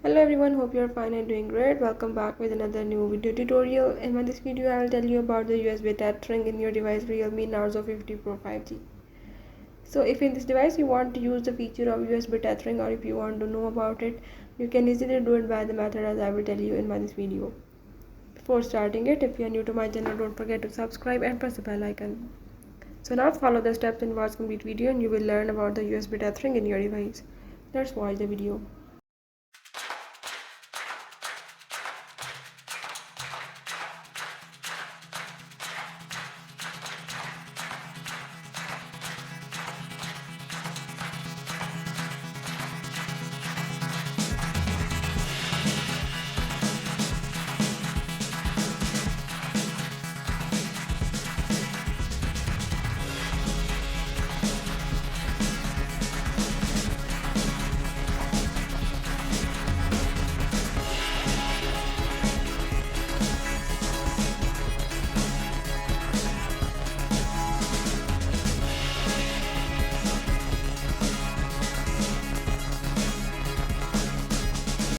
Hello everyone, hope you're fine and doing great. Welcome back with another new video tutorial. In this video I will tell you about the USB tethering in your device Realme Narzo 50 Pro 5G. So if in this device you want to use the feature of USB tethering, or if you want to know about it, you can easily do it by the method as I will tell you in this video. Before starting it, if you are new to my channel, don't forget to subscribe and press the bell icon. So now follow the steps and watch complete video and you will learn about the USB tethering in your device. Let's watch the video.